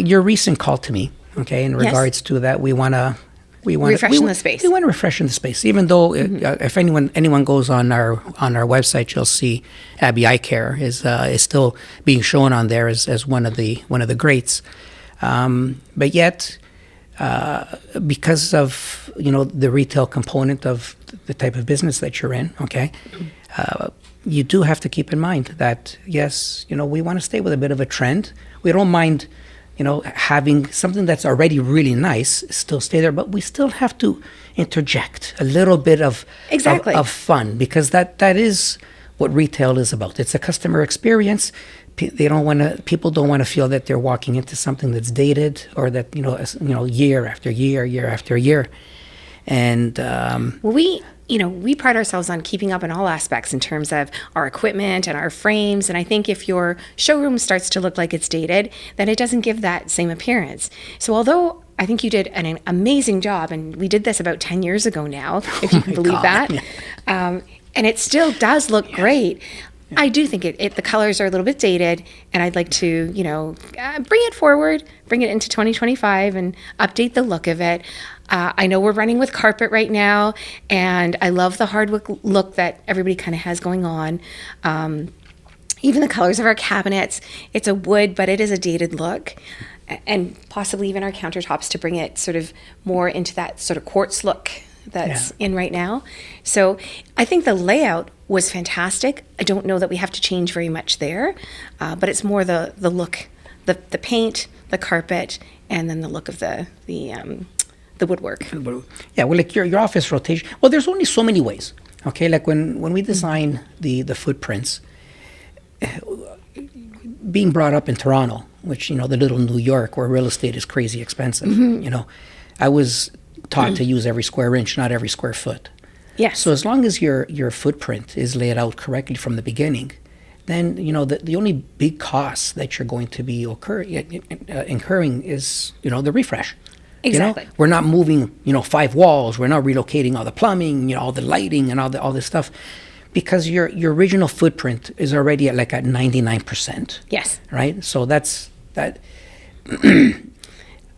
your recent call to me, okay, in regards to that, we want to refresh the space. We want to refresh in the space, even though if anyone goes on our website, you'll see Abbey Eye Care is still being shown on there as one of the greats, but yet because of the retail component of the type of business that you're in, okay. You do have to keep in mind that, yes, we want to stay with a bit of a trend. We don't mind, having something that's already really nice still stay there, but we still have to interject a little bit of fun, because that is what retail is about. It's a customer experience. People don't want to feel that they're walking into something that's dated, or that, year after year after year. And we pride ourselves on keeping up in all aspects in terms of our equipment and our frames. And I think if your showroom starts to look like it's dated, then it doesn't give that same appearance. So although I think you did an amazing job, and we did this about 10 years ago now, if you can believe that, and it still does look great. Yeah. I do think the colors are a little bit dated, and I'd like to, bring it forward, bring it into 2025 and update the look of it. I know we're running with carpet right now, and I love the hardwood look that everybody kind of has going on. Even the colors of our cabinets, it's a wood, but it is a dated look, and possibly even our countertops to bring it sort of more into that sort of quartz look that's in right now. So I think the layout was fantastic. I don't know that we have to change very much there, but it's more the look, the paint, the carpet, and then the look of the woodwork. Yeah, well, like your office rotation. Well, there's only so many ways. Okay, like when we design the footprints, being brought up in Toronto, which the little New York where real estate is crazy expensive. I was taught to use every square inch, not every square foot. Yes. So as long as your footprint is laid out correctly from the beginning, then the only big costs that you're going to be incurring is the refresh. Exactly. We're not moving 5 walls. We're not relocating all the plumbing, all the lighting and all this stuff, because your original footprint is already at 99%. Yes. Right. So that's that.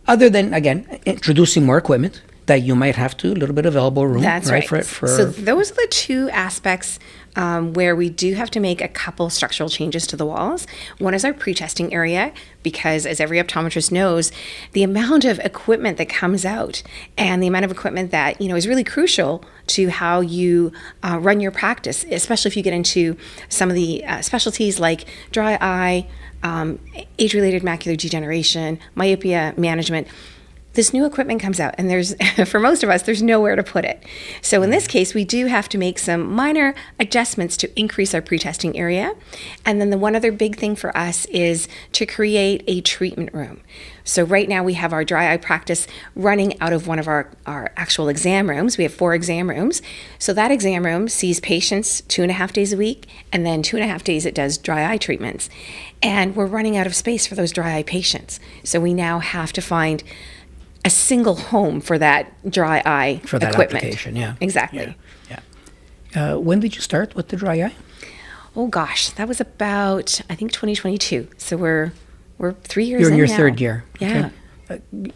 Other than, again, introducing more equipment that you might have to, a little bit of elbow room. That's right. For so those are the two aspects where we do have to make a couple structural changes to the walls. One is our pre-testing area, because as every optometrist knows, the amount of equipment that comes out and the amount of equipment that is really crucial to how you run your practice, especially if you get into some of the specialties like dry eye, age-related macular degeneration, myopia management. This new equipment comes out, and there's, for most of us, there's nowhere to put it. So in this case, we do have to make some minor adjustments to increase our pre-testing area. And then the one other big thing for us is to create a treatment room. So right now we have our dry eye practice running out of one of our actual exam rooms. We have 4 exam rooms. So that exam room sees patients 2.5 days a week, and then 2.5 days it does dry eye treatments. And we're running out of space for those dry eye patients. So we now have to find a single home for that dry eye for that equipment. Application. Yeah, exactly. Yeah. When did you start with the dry eye? Oh gosh, that was about, I think, 2022. So we're 3 years. You're in your now. 3rd year. Yeah. Okay.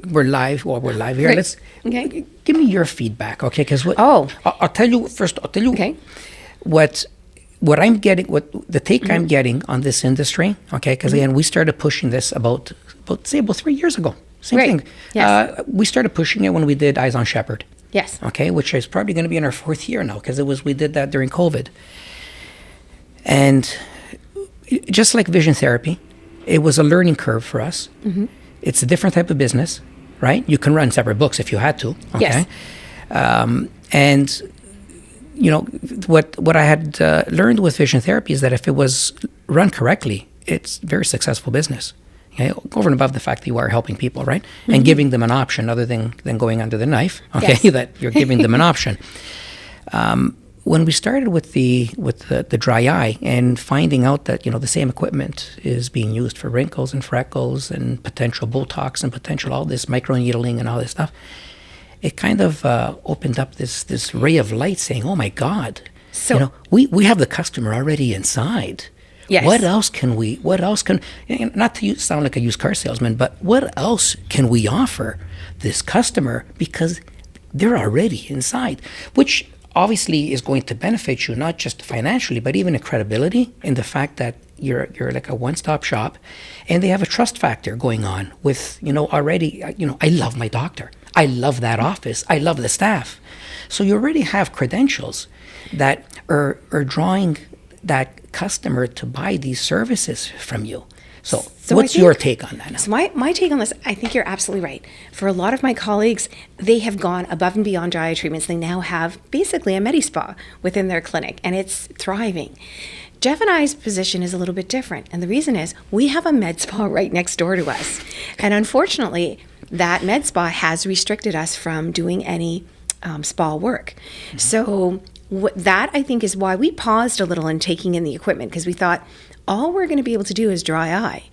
We're live. Well, we're live here. Right. Let's Okay. Give me your feedback, okay? Because I'll tell you first. I'll tell you okay. what I'm getting, what the take I'm getting on this industry, okay? Because again, we started pushing this about 3 years ago. Same Right. thing. Yes. We started pushing it when we did Eyes on Shepherd. Yes. Okay, which is probably going to be in our 4th year now, because we did that during COVID. And just like vision therapy, it was a learning curve for us. Mm-hmm. It's a different type of business, right? You can run separate books if you had to. Okay. Yes. And what I had learned with vision therapy is that if it was run correctly, it's a very successful business. Okay? Over and above the fact that you are helping people, right? Mm-hmm. And giving them an option other than going under the knife. Okay, yes. That you're giving them an option. When we started with the dry eye and finding out that the same equipment is being used for wrinkles and freckles and potential Botox and potential all this microneedling and all this stuff, it kind of opened up this ray of light saying, oh my God, so we have the customer already inside. Yes. What else can, not to sound like a used car salesman, but what else can we offer this customer? Because they're already inside, which obviously is going to benefit you, not just financially, but even in credibility, in the fact that you're like a one-stop shop, and they have a trust factor going on with, already, I love my doctor. I love that office. I love the staff. So you already have credentials that are drawing that customer to buy these services from you. So what's your take on that now? So my take on this, I think you're absolutely right. For a lot of my colleagues, they have gone above and beyond dry eye treatments. They now have basically a Medi-Spa within their clinic, and it's thriving. Jeff and I's position is a little bit different. And the reason is we have a med spa right next door to us. And unfortunately, that med spa has restricted us from doing any spa work. Mm-hmm. So that, I think, is why we paused a little in taking in the equipment, because we thought, all we're going to be able to do is dry eye.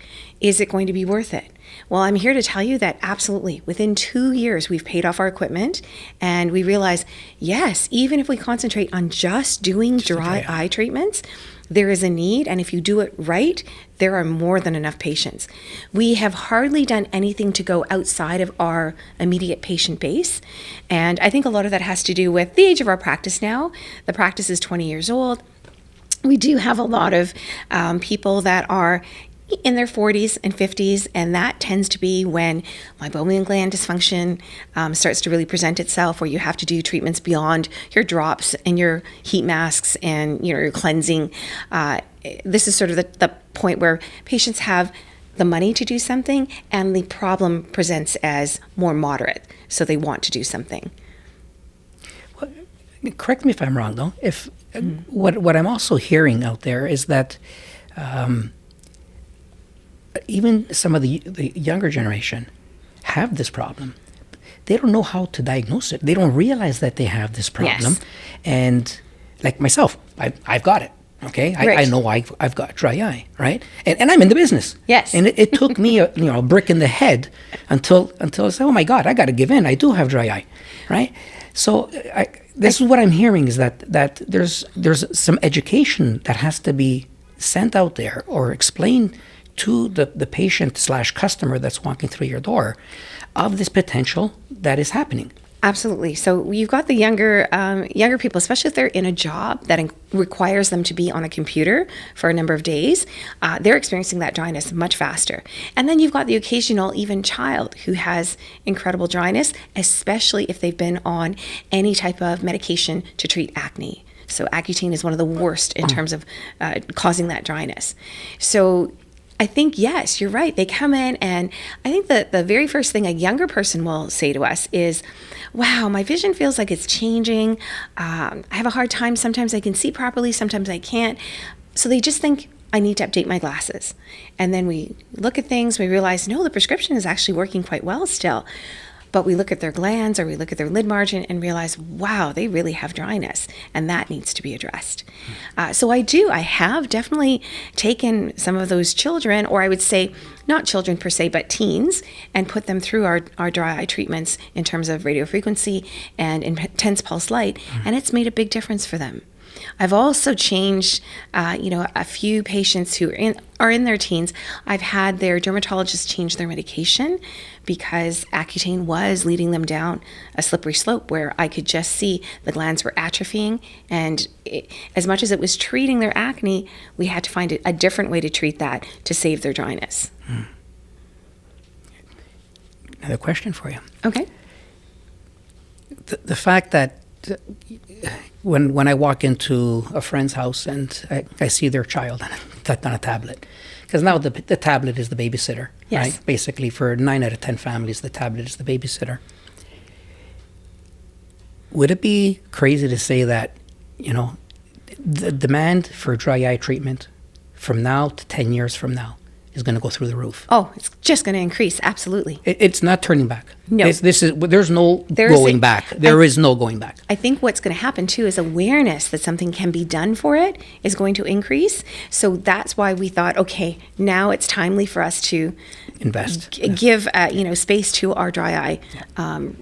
Is it going to be worth it? Well, I'm here to tell you that absolutely. Within 2 years, we've paid off our equipment, and we realize, yes, even if we concentrate on just doing dry eye treatments, there is a need, and if you do it right, there are more than enough patients. We have hardly done anything to go outside of our immediate patient base, and I think a lot of that has to do with the age of our practice now. The practice is 20 years old. We do have a lot of people that are in their 40s and 50s, and that tends to be when meibomian gland dysfunction starts to really present itself, where you have to do treatments beyond your drops and your heat masks and your cleansing. This is sort of the point where patients have the money to do something, and the problem presents as more moderate, so they want to do something. Well, correct me if I'm wrong, though. What I'm also hearing out there is that even some of the younger generation have this problem. They don't know how to diagnose it. They don't realize that they have this problem. Yes. And like myself, I've got it. Okay, I know I've got dry eye, right? And I'm in the business. Yes. And it took me a brick in the head until I said, oh my God, I got to give in. I do have dry eye, right? So this is what I'm hearing, is that there's some education that has to be sent out there or explained to the patient/customer that's walking through your door of this potential that is happening. Absolutely. So you've got the younger people, especially if they're in a job that requires them to be on a computer for a number of days, they're experiencing that dryness much faster. And then you've got the occasional even child who has incredible dryness, especially if they've been on any type of medication to treat acne. So Accutane is one of the worst in terms of causing that dryness. So I think, yes, you're right. They come in, and I think that the very first thing a younger person will say to us is, wow, my vision feels like it's changing. I have a hard time. Sometimes I can see properly. Sometimes I can't. So they just think, I need to update my glasses. And then we look at things. We realize, no, the prescription is actually working quite well still. But we look at their glands or we look at their lid margin and realize, wow, they really have dryness, and that needs to be addressed. So I have definitely taken some of those children, or I would say not children per se, but teens, and put them through our dry eye treatments in terms of radiofrequency and intense pulse light, and it's made a big difference for them. I've also changed, a few patients who are in their teens. I've had their dermatologist change their medication because Accutane was leading them down a slippery slope where I could just see the glands were atrophying. And as much as it was treating their acne, we had to find a different way to treat that to save their dryness. Another question for you. Okay. The fact that when I walk into a friend's house and I see their child on a tablet, because now the tablet is the babysitter, yes. right? Basically, for 9 out of 10 families, the tablet is the babysitter. Would it be crazy to say that, the demand for dry eye treatment from now to 10 years from now is going to go through the roof? Oh, it's just going to increase, absolutely. It's not turning back. No. There's no going back. There is no going back. I think what's going to happen too is awareness that something can be done for it is going to increase. So that's why we thought, okay, now it's timely for us to invest, give space to our dry eye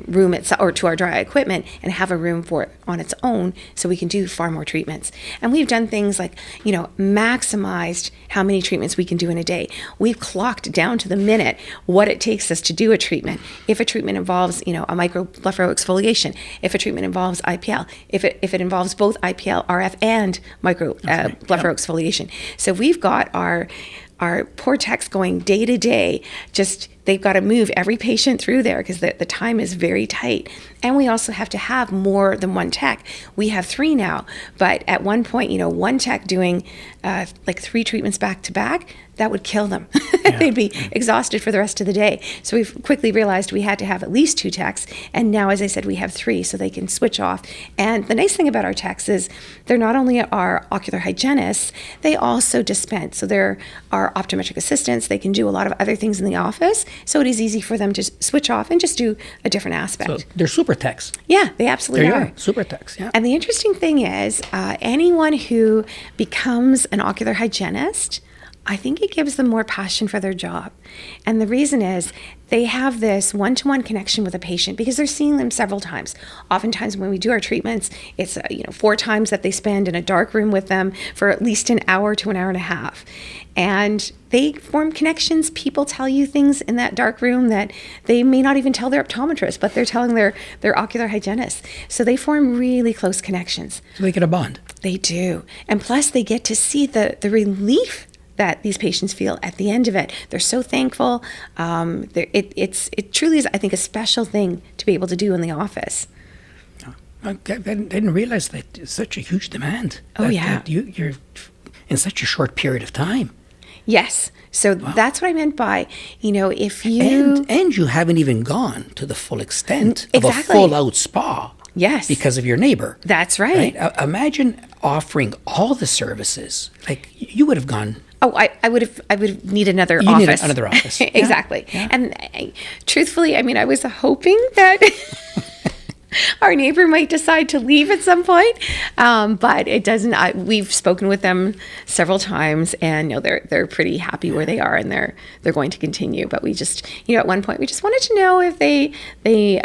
room or to our dry eye equipment, and have a room for it on its own, so we can do far more treatments. And we've done things like maximized how many treatments we can do in a day. We've clocked down to the minute what it takes us to do a treatment. If a treatment involves a microblepharoexfoliation, if a treatment involves IPL, if it involves both IPL, RF, and microblepharoexfoliation. So we've got our poor techs going day to day. Just they've got to move every patient through there because the time is very tight. And we also have to have more than one tech. We have 3 now, but at one point, one tech doing like 3 treatments back to back, that would kill them. They'd be exhausted for the rest of the day. So we've quickly realized we had to have at least 2 techs. And now, as I said, we have 3 so they can switch off. And the nice thing about our techs is they're not only our ocular hygienists, they also dispense. So they're our optometric assistants. They can do a lot of other things in the office. So it is easy for them to switch off and just do a different aspect. So they're super techs. Yeah, they absolutely are. Super techs, yeah. And the interesting thing is, anyone who becomes an ocular hygienist, I think it gives them more passion for their job. And the reason is they have this one-to-one connection with a patient because they're seeing them several times. Oftentimes when we do our treatments, it's 4 times that they spend in a dark room with them for at least an hour to an hour and a half. And they form connections. People tell you things in that dark room that they may not even tell their optometrist, but they're telling their ocular hygienist. So they form really close connections. So they get a bond. They do. And plus they get to see the relief that these patients feel at the end of it. They're so thankful. It truly is, I think, a special thing to be able to do in the office. I didn't realize that it's such a huge demand. That You're in such a short period of time. Yes. So that's what I meant by, if you... And you haven't even gone to the full extent of a Exactly. full-out spa. Yes. Because of your neighbor. That's right. Imagine offering all the services. Like, you would have gone... Oh, I would need another You office. need another office. Exactly. Yeah. And truthfully, I was hoping that our neighbor might decide to leave at some point, but it doesn't. We've spoken with them several times, and they're pretty happy where they are, and they're going to continue. But we just, at one point, we just wanted to know if they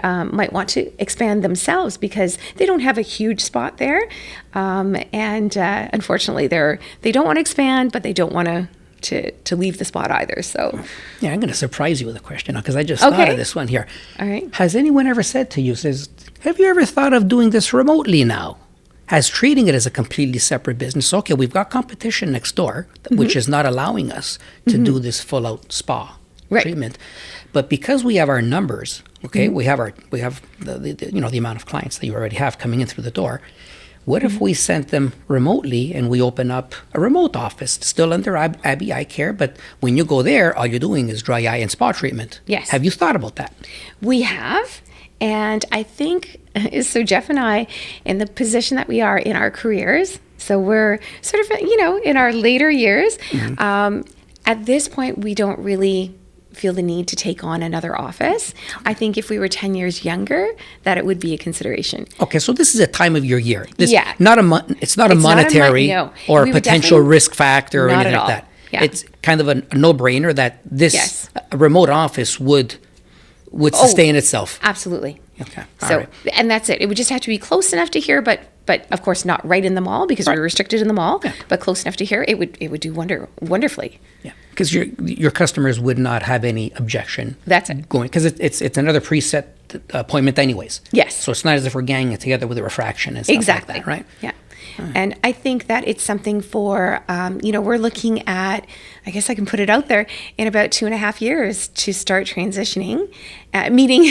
might want to expand themselves because they don't have a huge spot there, and unfortunately, they don't want to expand, but they don't want to leave the spot either. So Yeah, I'm going to surprise you with a question because I just thought of this one here. All right. Has anyone ever said to you, have you ever thought of doing this remotely now? As treating it as a completely separate business. Okay, we've got competition next door, which is not allowing us to do this full-out spa treatment. But because we have our numbers, we have the amount of clients that you already have coming in through the door. What if we sent them remotely and we open up a remote office, still under Abbey Eye Care, but when you go there, all you're doing is dry eye and spa treatment? Yes. Have you thought about that? We have. And I think, so Jeff and I, in the position that we are in our careers, so we're sort of, in our later years, at this point, we don't really feel the need to take on another office. I think if we were 10 years younger, that it would be a consideration. Okay, so this is a time of your year. It's not It's a monetary or a potential risk factor or Not anything at like all. that. Yeah. It's kind of a no-brainer that this a remote office would sustain itself. Absolutely. Okay. So, All right. and that's it. It would just have to be close enough to here, but of course not right in the mall because we're restricted in the mall, but close enough to here, it would do wonderfully. Yeah, because your customers would not have any objection. That's it. Going because it's another preset appointment anyways. Yes. So it's not as if we're ganging it together with a refraction and stuff like that, right? Yeah. And I think that it's something for, we're looking at, I guess I can put it out there, in about 2.5 years to start transitioning, meaning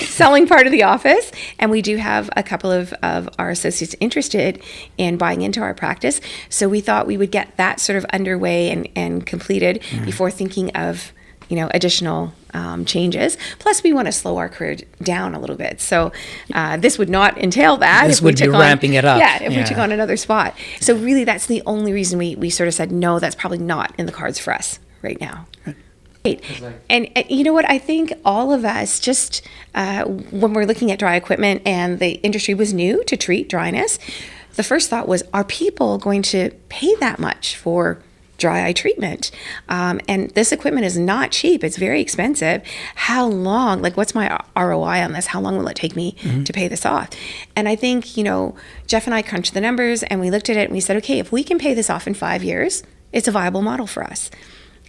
selling part of the office. And we do have a couple of our associates interested in buying into our practice. So we thought we would get that sort of underway and completed before thinking of additional changes. Plus, we want to slow our career down a little bit. So this would not entail that. This would be ramping it up. Yeah, if we took on another spot. So really, that's the only reason we sort of said, no, that's probably not in the cards for us right now. And you know what? I think all of us just, when we're looking at dry equipment and the industry was new to treat dryness, the first thought was, are people going to pay that much for dry eye treatment? And this equipment is not cheap. It's very expensive. How long, like what's my ROI on this? How long will it take me to pay this off? And I think, Jeff and I crunched the numbers and we looked at it and we said, okay, if we can pay this off in 5 years, it's a viable model for us.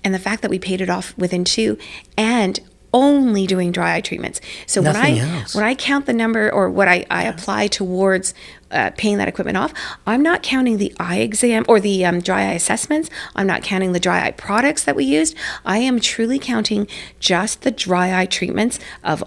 And the fact that we paid it off within 2 and only doing dry eye treatments. So when I count the number or what I apply towards paying that equipment off, I'm not counting the eye exam or the dry eye assessments. I'm not counting the dry eye products that we used. I am truly counting just the dry eye treatments of,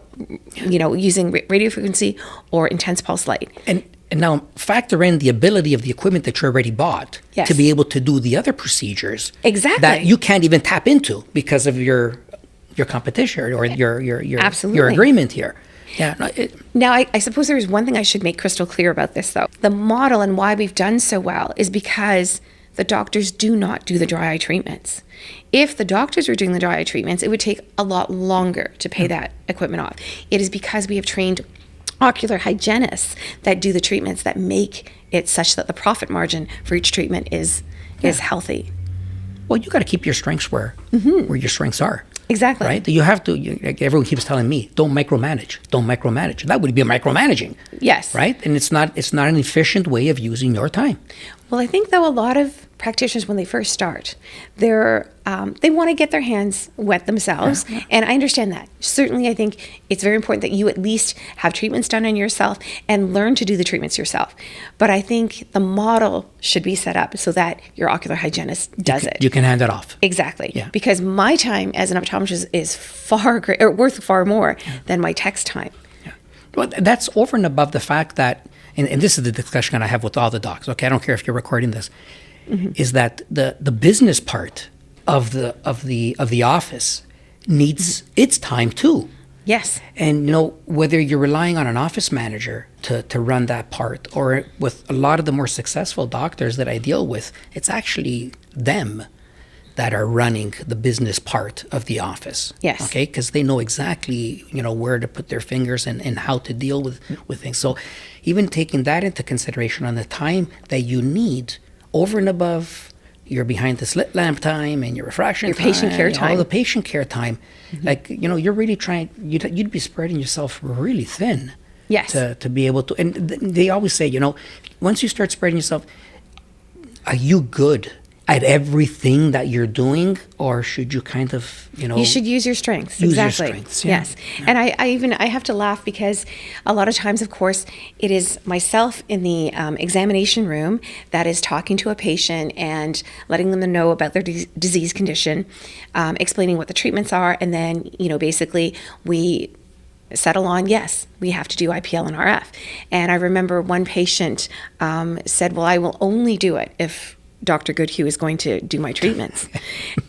using radio frequency or intense pulse light. And now factor in the ability of the equipment that you already bought to be able to do the other procedures that you can't even tap into because of your competition or your agreement here. Yeah. Now, I suppose there's one thing I should make crystal clear about this, though. The model and why we've done so well is because the doctors do not do the dry eye treatments. If the doctors were doing the dry eye treatments, it would take a lot longer to pay that equipment off. It is because we have trained ocular hygienists that do the treatments that make it such that the profit margin for each treatment is healthy. Well, you got to keep your strengths where your strengths are. Exactly. Right? You have to, everyone keeps telling me, don't micromanage. That would be micromanaging. Yes. Right? And it's not an efficient way of using your time. Well, I think, though, a lot of practitioners, when they first start, they want to get their hands wet themselves. Yeah. And I understand that. Certainly, I think it's very important that you at least have treatments done on yourself and learn to do the treatments yourself. But I think the model should be set up so that your ocular hygienist does it. You can hand it off. Exactly. Yeah. Because my time as an optometrist is worth far more than my tech's time. Yeah. Well, that's over and above the fact that, and this is the discussion I have with all the docs. Okay, I don't care if you're recording this. Is that the business part of the office needs its time too. Yes. And whether you're relying on an office manager to run that part, or with a lot of the more successful doctors that I deal with, it's actually them that are running the business part of the office. Yes. Okay, because they know exactly where to put their fingers and how to deal with things. So even taking that into consideration on the time that you need over and above your behind the slit lamp time and your refraction your patient care time, all the patient care time, you're really trying. You'd be spreading yourself really thin. Yes. To be able to, and they always say, once you start spreading yourself, are you good at everything that you're doing, or should you kind of, You should use your strengths. Use exactly. your strengths, yeah. Yes. Yeah. And I have to laugh because a lot of times, of course, it is myself in the examination room that is talking to a patient and letting them know about their disease condition, explaining what the treatments are, and then, basically we settle on, yes, we have to do IPL and RF. And I remember one patient said, well, I will only do it if Dr. Goodhew is going to do my treatments.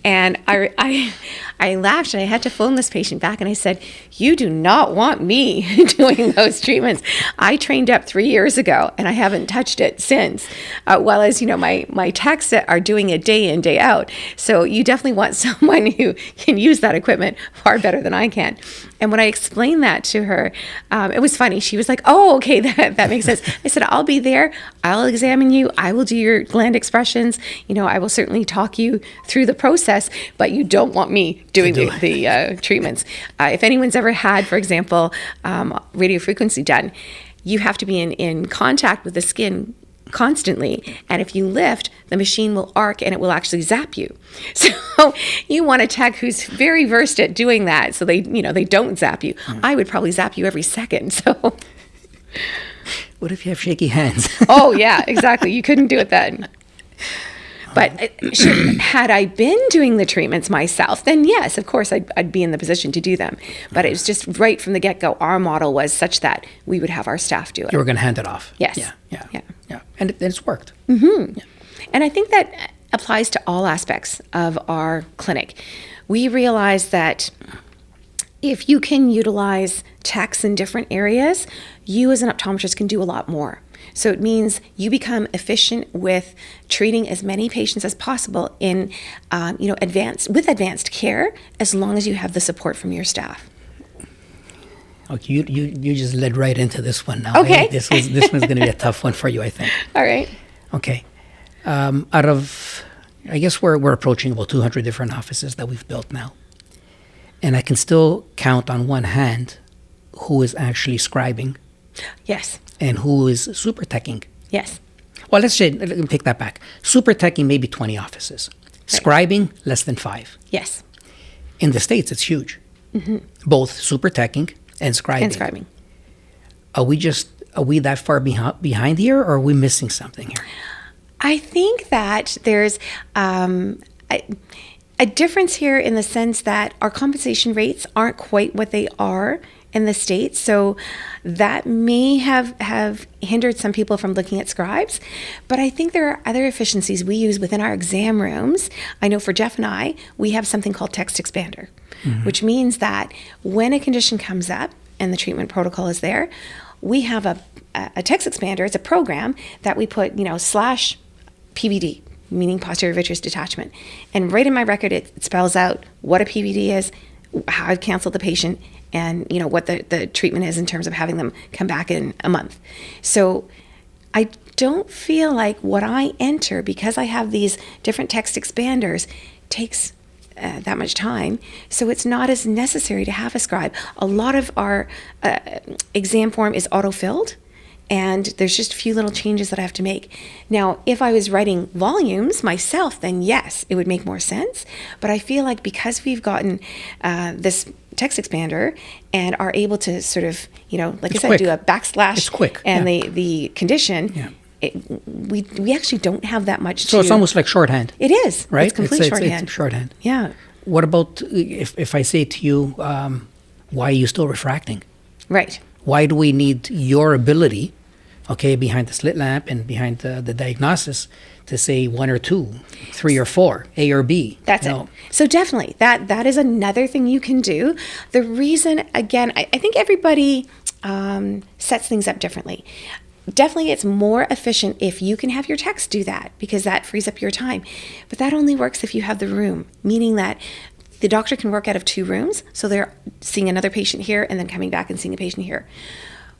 And I laughed and I had to phone this patient back and I said, you do not want me doing those treatments. I trained up 3 years ago and I haven't touched it since. Well as, my techs are doing it day in, day out. So you definitely want someone who can use that equipment far better than I can. And when I explained that to her, it was funny. She was like, oh, okay, that makes sense. I said, I'll be there. I'll examine you. I will do your gland expressions. I will certainly talk you through the process, but you don't want me doing the treatments. If anyone's ever had, for example, radio frequency done, you have to be in contact with the skin constantly, and if you lift, the machine will arc and it will actually zap you. So you want a tech who's very versed at doing that, so they don't zap you. I would probably zap you every second. So what if you have shaky hands? Oh yeah, exactly. You couldn't do it then. But had I been doing the treatments myself, then yes, of course, I'd be in the position to do them. But it was just right from the get-go, our model was such that we would have our staff do it. You were going to hand it off. Yes. Yeah. And it's worked. Mm-hmm. Yeah. And I think that applies to all aspects of our clinic. We realize that if you can utilize techs in different areas, you as an optometrist can do a lot more. So it means you become efficient with treating as many patients as possible in, advanced care, as long as you have the support from your staff. Okay, you just led right into this one now. Okay. This one's going to be a tough one for you, I think. All right. Okay. Out of, I guess we're approaching about 200 different offices that we've built now. And I can still count on one hand who is actually scribing. Yes. And who is super teching. Yes. Well, let me take that back. Super teching, maybe 20 offices. Right. Scribing, less than 5. Yes. In the States, it's huge. Both super teching and scribing. Are we that far behind here, or are we missing something here? I think that there's a difference here in the sense that our compensation rates aren't quite what they are in the States. So that may have hindered some people from looking at scribes. But I think there are other efficiencies we use within our exam rooms. I know for Jeff and I, we have something called text expander, which means that when a condition comes up and the treatment protocol is there, we have a text expander. It's a program that we put, / PVD, meaning posterior vitreous detachment. And right in my record, it spells out what a PVD is, how I've canceled the patient, and what the treatment is in terms of having them come back in a month. So I don't feel like what I enter, because I have these different text expanders, takes that much time. So it's not as necessary to have a scribe. A lot of our exam form is auto-filled, and there's just a few little changes that I have to make. Now, if I was writing volumes myself, then yes, it would make more sense. But I feel like because we've gotten this text expander and are able to sort of, like I said, do a backslash it's quick. And the condition, we actually don't have that much So it's almost like shorthand. It is. Right? It's complete shorthand. It's shorthand. Yeah. What about if I say to you, why are you still refracting? Right. Why do we need your ability, behind the slit lamp and behind the diagnosis, to say 1 or 2, 3 or 4, A or B? That's it. So definitely, that is another thing you can do. The reason, again, I think everybody sets things up differently. Definitely, it's more efficient if you can have your techs do that, because that frees up your time. But that only works if you have the room, meaning that the doctor can work out of 2 rooms, so they're seeing another patient here and then coming back and seeing a patient here.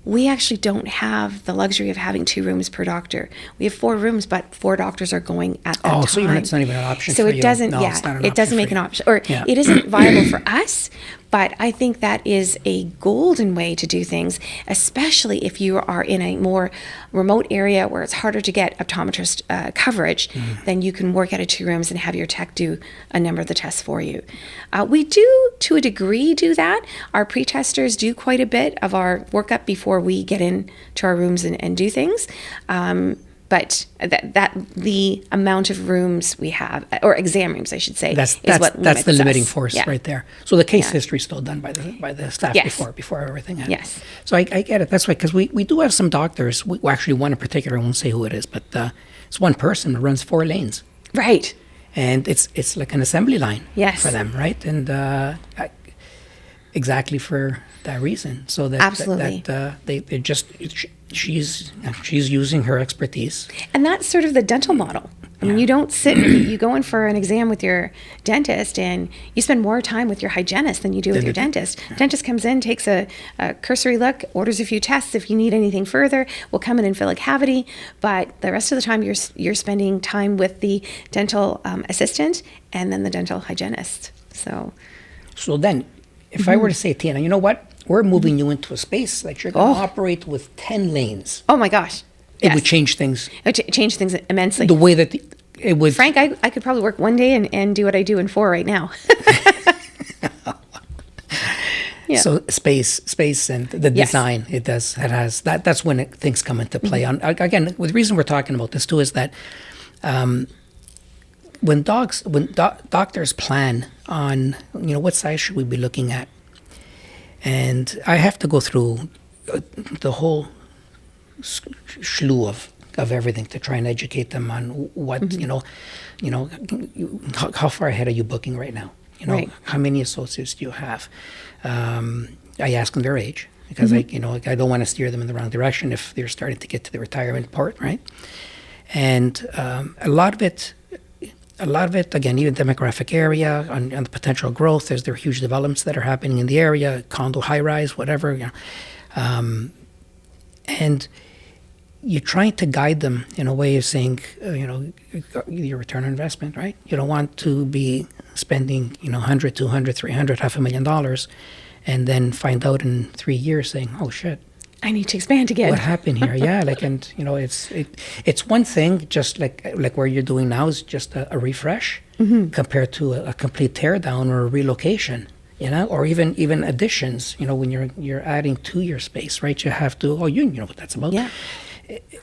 We actually don't have the luxury of having 2 rooms per doctor. We have 4 rooms, but 4 doctors are going at that time. Oh, so it's not even an option so for it you. doesn't, No, it's not an it doesn't option make for an you. option, or it isn't viable for us. But I think that is a golden way to do things, especially if you are in a more remote area where it's harder to get optometrist coverage. Then you can work out of 2 rooms and have your tech do a number of the tests for you. We do, to a degree, do that. Our pre-testers do quite a bit of our workup before we get into our rooms and do things. But that the amount of rooms we have, or exam rooms, I should say, is what limits that's the limiting us. force Yeah. right there. So the case history is still done by the staff before everything happens. Yes. So I get it. That's right, because we do have some doctors. We actually, one in particular, I won't say who it is, but it's one person that runs 4 lanes. Right. And it's like an assembly line for them, right? And exactly for that reason. So that Absolutely. they just she's using her expertise. And that's sort of the dental model. I mean, you don't sit, you go in for an exam with your dentist and you spend more time with your hygienist than you do with your dentist. Dentist comes in, takes a cursory look, orders a few tests. If you need anything further, we'll come in and fill a cavity. But the rest of the time you're spending time with the dental assistant and then the dental hygienist. So then, if I were to say, Tina, you know what? We're moving you into a space that you're going to operate with 10 lanes. Oh my gosh. It would change things. It would change things immensely. The way that it would. Frank, I could probably work one day and do what I do in 4 right now. Yeah. So space and the design, it has that's when things come into play. Again, the reason we're talking about this too is that when doctors plan on, what size should we be looking at, and I have to go through the whole slew of everything to try and educate them on what how far ahead are you booking right now? Right. How many associates do you have? I ask them their age. because I don't want to steer them in the wrong direction if they're starting to get to the retirement part, right? And a lot of it, again, even demographic area on the potential growth. There are huge developments that are happening in the area, condo, high rise, whatever. And you're trying to guide them in a way of saying, your return on investment, right? You don't want to be spending, $100, $200, $300, $500,000, and then find out in 3 years saying, oh shit, I need to expand again. what happened here? Yeah, it's one thing, just like where you're doing now is just a refresh compared to a complete tear down or a relocation, or even additions. When you're adding to your space, right? You have to. You know what that's about. Yeah.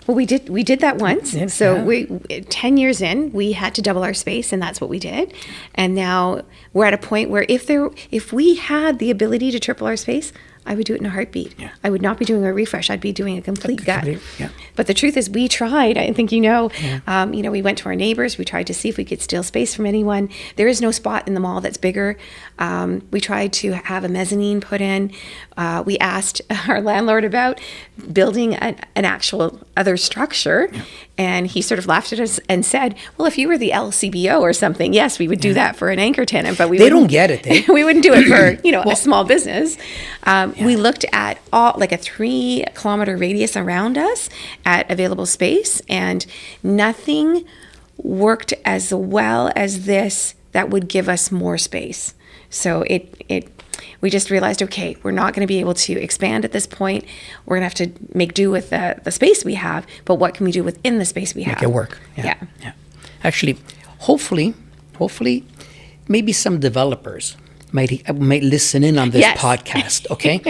Well, we did that once. Yeah, so we 10 years in, we had to double our space, and that's what we did. And now we're at a point where if we had the ability to triple our space, I would do it in a heartbeat. Yeah. I would not be doing a refresh. I'd be doing a complete gut. Yeah. But the truth is, we tried. I think we went to our neighbors. We tried to see if we could steal space from anyone. There is no spot in the mall that's bigger. We tried to have a mezzanine put in. We asked our landlord about building an actual other structure. Yeah. And he sort of laughed at us and said, well, if you were the LCBO or something, yes, we would do that for an anchor tenant. But they don't get it. We wouldn't do it for, a small business. We looked at like a 3-kilometer radius around us at available space, and nothing worked as well as this that would give us more space. So we just realized, okay, we're not going to be able to expand at this point. We're going to have to make do with the space we have, but what can we do within the space we have? Make it work. Yeah. Actually, hopefully, maybe some developers might listen in on this podcast, okay?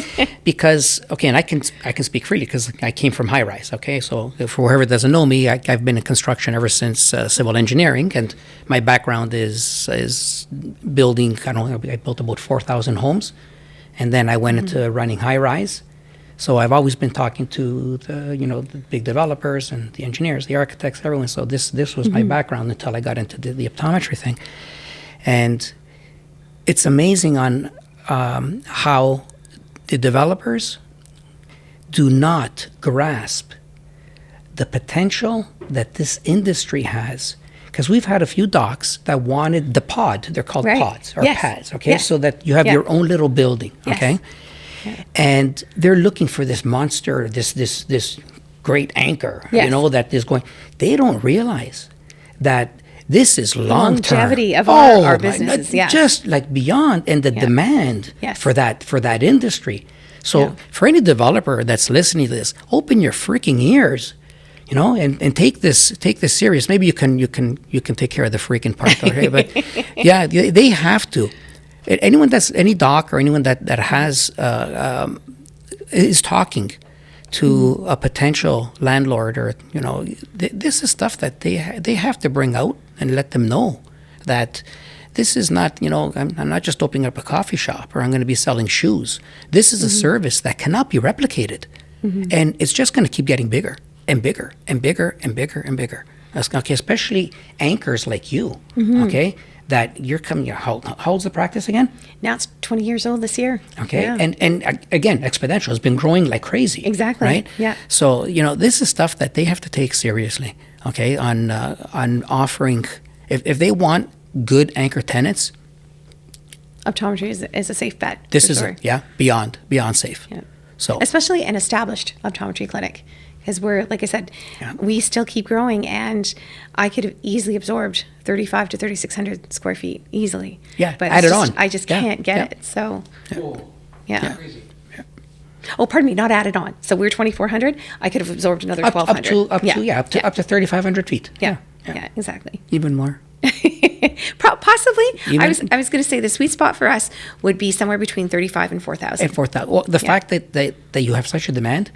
Because, and I can speak freely because I came from high rise, okay? So for whoever doesn't know me, I've been in construction ever since civil engineering, and my background is building. I built about 4,000 homes, and then I went into running high rise. So I've always been talking to the big developers and the engineers, the architects, everyone. So this was my background until I got into the optometry thing, and it's amazing on how the developers do not grasp the potential that this industry has. Because we've had a few docs that wanted the pod. They're called pods or pads, okay? So that you have your own little building, okay? Yeah. And they're looking for this monster, this great anchor, that is going. They don't realize that this is long-term. Longevity of our businesses, just like beyond, and the demand for that industry. So for any developer that's listening to this, open your freaking ears, and take this serious. Maybe you can take care of the freaking part, okay? But they have to. Any doc or anyone that has is talking to a potential landlord, or this is stuff that they have to bring out and let them know that this is not, I'm not just opening up a coffee shop, or I'm going to be selling shoes. This is a service that cannot be replicated, and it's just going to keep getting bigger and bigger and bigger and bigger and bigger. Okay, especially anchors like you, okay, that you're coming. How old's the practice again? Now it's 20 years old this year. Okay, and again, exponential has been growing like crazy. Exactly. Right. Yeah. So this is stuff that they have to take seriously. Okay, on offering, if they want good anchor tenants, optometry is a safe bet. This is beyond safe. Yeah. So especially an established optometry clinic. Because we're, like I said, we still keep growing, and I could have easily absorbed 3,500 to 3,600 square feet easily. Yeah, but add it on. I just can't get it. So, Yeah. Oh, pardon me, not added on. So we're 2,400. I could have absorbed another 1,200. Up to 3,500 feet. Yeah, exactly. Even more. Possibly. I was going to say the sweet spot for us would be somewhere between 35 and 4,000. And 4,000. Well, the fact that you have such a demand.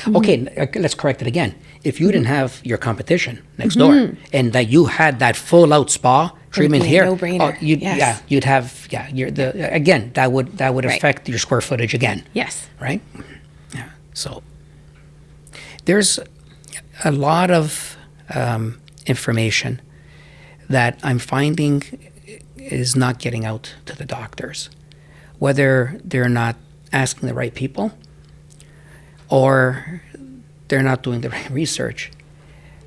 Okay, let's correct it again. If you didn't have your competition next door, and that you had that full-out spa treatment here, no-brainer. You'd have again that would affect your square footage again. Yes. Right. Yeah. So there's a lot of information that I'm finding is not getting out to the doctors, whether they're not asking the right people, or they're not doing the right research.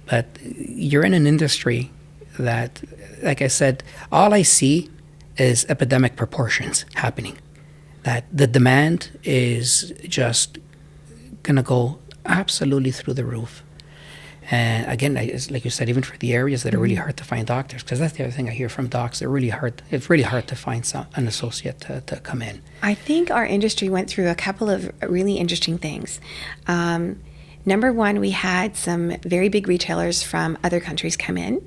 But you're in an industry that, like I said, all I see is epidemic proportions happening. That the demand is just going to go absolutely through the roof. And again, it's like you said, even for the areas that are really hard to find doctors, because that's the other thing I hear from docs. They're really hard. It's really hard to find an associate to come in. I think our industry went through a couple of really interesting things. Number one, we had some very big retailers from other countries come in,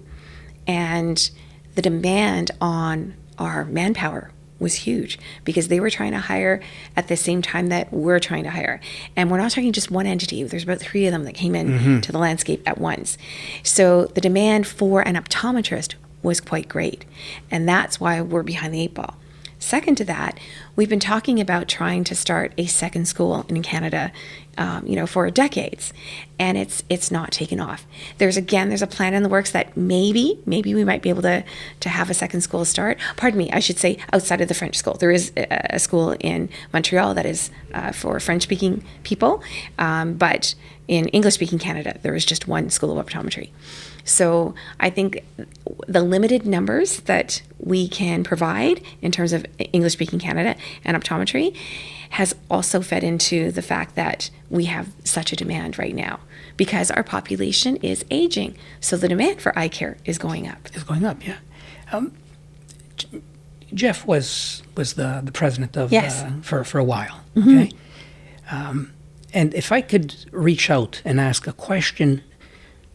and the demand on our manpower was huge because they were trying to hire at the same time that we're trying to hire. And we're not talking just one entity. There's about 3 of them that came in to the landscape at once. So the demand for an optometrist was quite great. And that's why we're behind the 8 ball. Second to that, we've been talking about trying to start a second school in Canada, for decades, and it's not taken off. There's a plan in the works that maybe we might be able to have a second school start. Pardon me, I should say outside of the French school. There is a school in Montreal that is for French-speaking people, but in English-speaking Canada, there is just one school of optometry. So I think the limited numbers that we can provide in terms of English-speaking Canada and optometry has also fed into the fact that we have such a demand right now because our population is aging. So the demand for eye care is going up. It's going up, yeah. Jeff was the president of for a while, okay? And if I could reach out and ask a question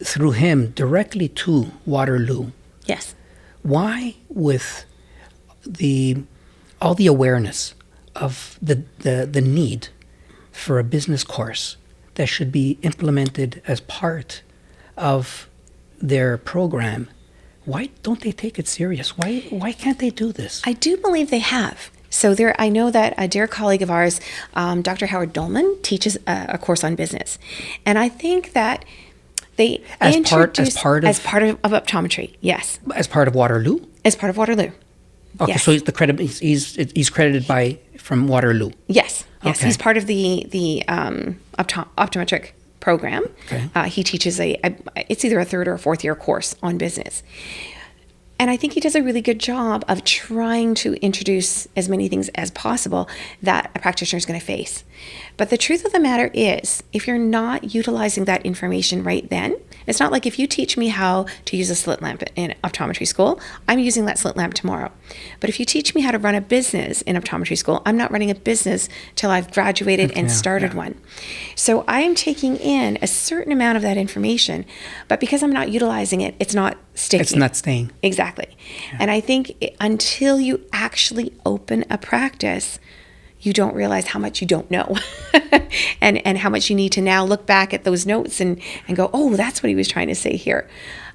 through him directly to Waterloo. Yes. Why, with all the awareness of the need for a business course that should be implemented as part of their program, why don't they take it serious? Why can't they do this? I do believe they have. So I know that a dear colleague of ours, Dr. Howard Dolman, teaches a course on business, and I think that they as part of optometry. Yes. As part of Waterloo. As part of Waterloo. Okay, yes. So he's credited from Waterloo. Yes. Yes. Okay. He's part of the optometric program. Okay. He teaches it's either a 3rd or a 4th year course on business. And I think he does a really good job of trying to introduce as many things as possible that a practitioner is going to face. But the truth of the matter is, if you're not utilizing that information right then, it's not like if you teach me how to use a slit lamp in optometry school, I'm using that slit lamp tomorrow. But if you teach me how to run a business in optometry school, I'm not running a business till I've graduated and started one. So I'm taking in a certain amount of that information, but because I'm not utilizing it, it's not sticking. It's not staying. Exactly. Yeah. And I think until you actually open a practice, you don't realize how much you don't know and how much you need to now look back at those notes and go, oh, that's what he was trying to say here.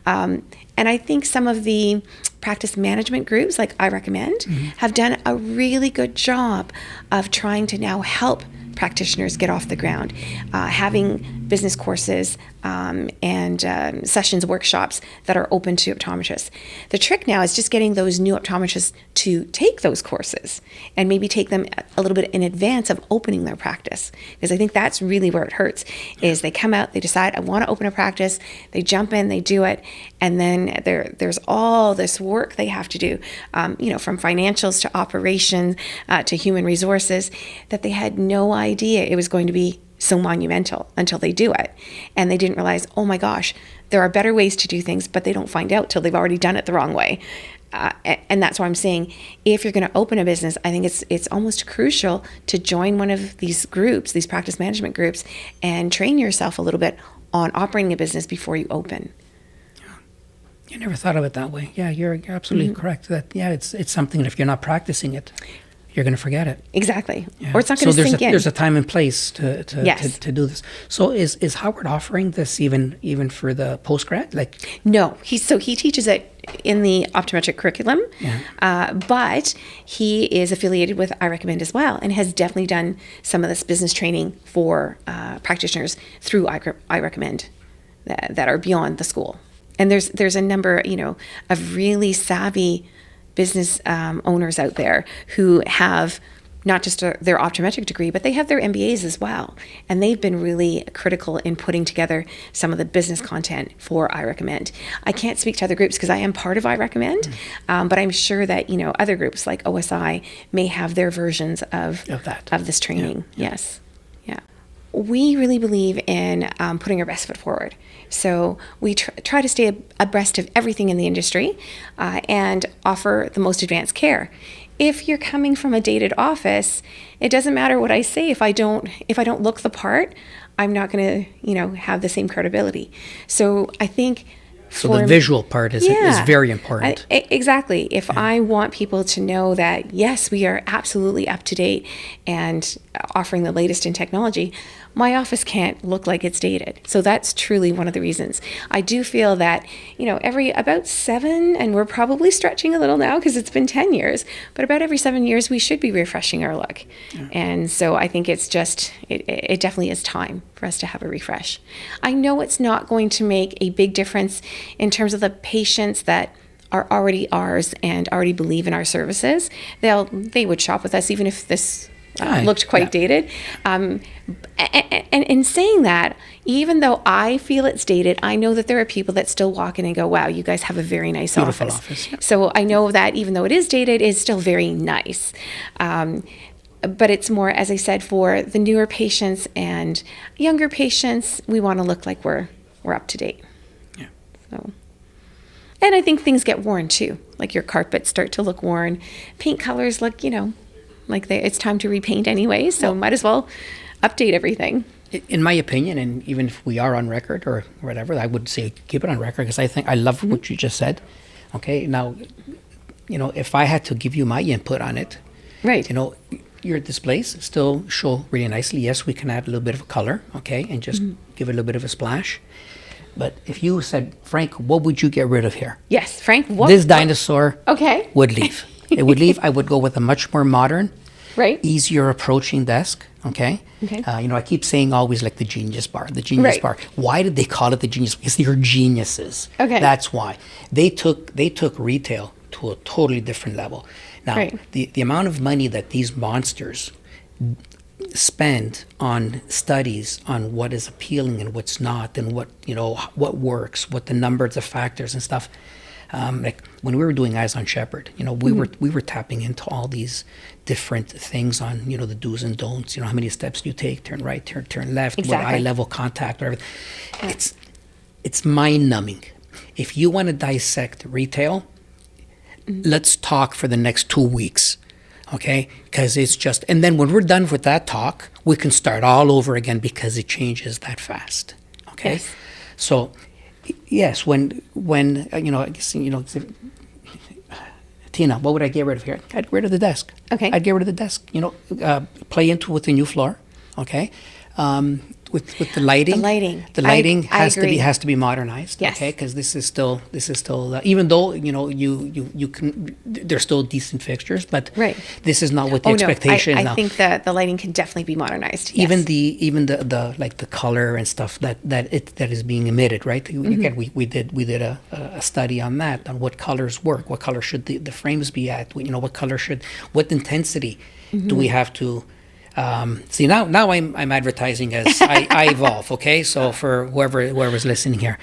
And I think some of the practice management groups like I Recommend have done a really good job of trying to now help practitioners get off the ground, having business courses and sessions, workshops that are open to optometrists. The trick now is just getting those new optometrists to take those courses and maybe take them a little bit in advance of opening their practice. Because I think that's really where it hurts, is they come out, they decide, I want to open a practice, they jump in, they do it, and then there's all this work they have to do, from financials to operations to human resources, that they had no idea it was going to be so monumental until they do it. And they didn't realize, oh my gosh, there are better ways to do things, but they don't find out till they've already done it the wrong way. And that's why I'm saying, if you're going to open a business, I think it's almost crucial to join one of these groups, these practice management groups, and train yourself a little bit on operating a business before you open. You never thought of it that way. Yeah, you're absolutely correct. That it's something that if you're not practicing it, you're going to forget it. Exactly. Yeah. Or it's not going to sink in. There's a time and place to do this. So is Howard offering this even for the postgrad? No, he teaches it in the optometric curriculum, but he is affiliated with I Recommend as well, and has definitely done some of this business training for practitioners through I Recommend that are beyond the school. And there's a number, of really savvy business owners out there who have not just their optometric degree, but they have their MBAs as well. And they've been really critical in putting together some of the business content for I Recommend. I can't speak to other groups because I am part of I Recommend, but I'm sure that, other groups like OSI may have their versions of this training. Yeah. Yes. Yeah. We really believe in putting our best foot forward. So we try to stay abreast of everything in the industry and offer the most advanced care. If you're coming from a dated office, it doesn't matter what I say. If I don't look the part, I'm not going to, have the same credibility. So I think the visual part is very important. Exactly. If I want people to know that, yes, we are absolutely up to date and offering the latest in technology, my office can't look like it's dated. So that's truly one of the reasons. I do feel that, every about 7, and we're probably stretching a little now because it's been 10 years, but about every 7 years, we should be refreshing our look. Yeah. And so I think it's just, it definitely is time for us to have a refresh. I know it's not going to make a big difference in terms of the patients that are already ours and already believe in our services. They would shop with us even if this looked quite dated. And in saying that, even though I feel it's dated, I know that there are people that still walk in and go, wow, you guys have a very nice office. Yeah. So I know that even though it is dated, it's still very nice. But it's more, as I said, for the newer patients and younger patients, we want to look like we're up to date. Yeah. So. And I think things get worn too. Like your carpets start to look worn. Paint colors look, like it's time to repaint anyway, so might as well update everything. In my opinion, and even if we are on record or whatever, I would say keep it on record because I love what you just said. Okay, now, if I had to give you my input on it, right? Your displays still show really nicely. Yes, we can add a little bit of a color, okay, and just give it a little bit of a splash. But if you said, Frank, what would you get rid of here? Yes, Frank, this dinosaur okay. would leave. It would leave. I would go with a much more modern, right, easier approaching desk. Okay. I keep saying always like the Genius Bar. Why did they call it the Genius? Because they're geniuses. Okay. That's why they took retail to a totally different level. Now, the amount of money that these monsters spend on studies on what is appealing and what's not, and what works, what the numbers of factors and stuff. Like when we were doing Eyes on Shepherd, we were tapping into all these different things on, the do's and don'ts, how many steps do you take, turn right, turn left, what eye level contact, whatever. Yeah. It's mind numbing. If you want to dissect retail, let's talk for the next 2 weeks. Okay, because it's just, and then when we're done with that talk, we can start all over again because it changes that fast. Okay, yes. So yes, when I guess Tina, what would I get rid of here? I'd get rid of the desk. Okay, I'd get rid of the desk. Play into with the new floor. Okay, with the lighting. The lighting has to be modernized. Yes. Okay, because this is still even though you can, they're still decent fixtures, but this is not what the expectation. I think that the lighting can definitely be modernized. Yes. Even the like the color and stuff that is being emitted. Right. Again, we did a study on that, on what colors work, what color should the frames be at. What intensity do we have to. See now I'm advertising as I evolve. Okay, so for whoever's listening here,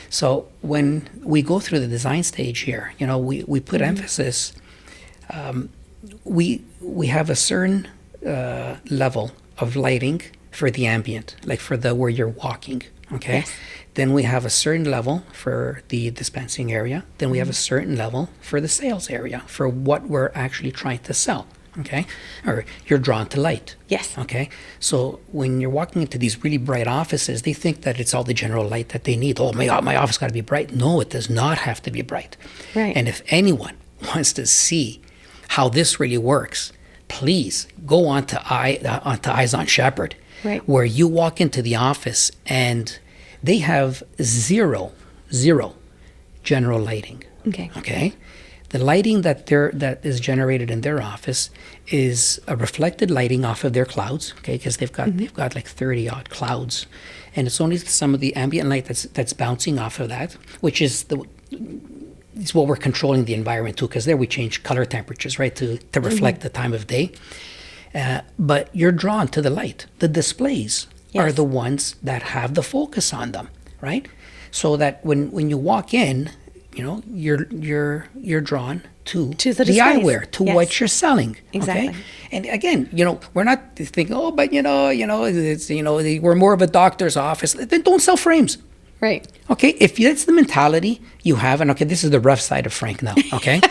so when we go through the design stage here, we put emphasis. We have a certain level of lighting for the ambient, like for where you're walking. Okay, yes. Then we have a certain level for the dispensing area. Then we have a certain level for the sales area for what we're actually trying to sell. Okay, or you're drawn to light. Yes. Okay, so when you're walking into these really bright offices, they think that it's all the general light that they need. Oh, my office got to be bright. No, it does not have to be bright. Right. And if anyone wants to see how this really works, please go onto Eyes on Shepherd, where you walk into the office and they have zero general lighting. Okay. The lighting that is generated in their office is a reflected lighting off of their clouds, okay? Because they've got like 30 odd clouds, and it's only some of the ambient light that's bouncing off of that, which is what we're controlling the environment to. Because there we change color temperatures, right, to reflect the time of day, but you're drawn to the light. The displays are Yes. the ones that have the focus on them, right? So that when you walk in, you're drawn to the displays. eyewear, to Yes. what you're selling. Exactly. Okay? And again, we're not thinking, oh, but it's we're more of a doctor's office. Then don't sell frames. Right. Okay, if that's the mentality you have, and okay, this is the rough side of Frank now, okay?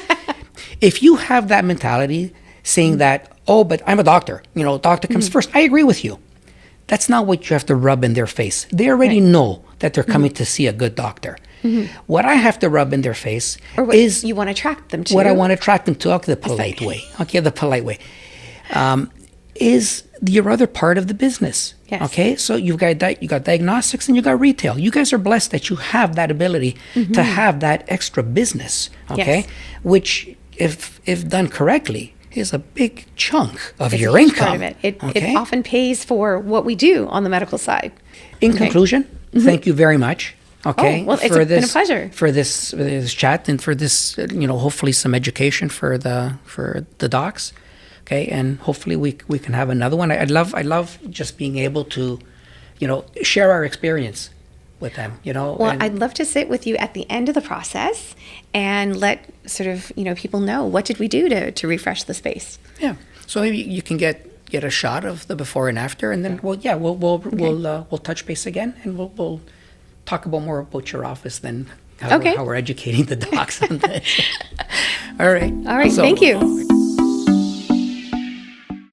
If you have that mentality saying that, oh, but I'm a doctor, doctor comes first, I agree with you. That's not what you have to rub in their face. They already know that they're coming to see a good doctor. What I have to rub in their face Or what is you want to attract them to. what I want to attract them to, the polite way. Okay, the polite way. Is your other part of the business. Yes. Okay, so you got diagnostics and you got retail. You guys are blessed that you have that ability to have that extra business. Okay, Yes. which if done correctly is a big chunk of It's a your huge income. part of it. It okay? often pays for what we do on the medical side. In conclusion, thank you very much. Okay, Oh, well, it's been a pleasure. for this chat and for this, hopefully some education for the docs. Okay, and hopefully we can have another one. I love just being able to, share our experience with them. Well, and- I'd love to sit with you at the end of the process and let sort of people know what did we do to refresh the space. yeah. So maybe you can get a shot of the before and after, and then we'll touch base again, and we'll talk more about your office than how Okay. we're educating the docs on this. All right. All right, thank you.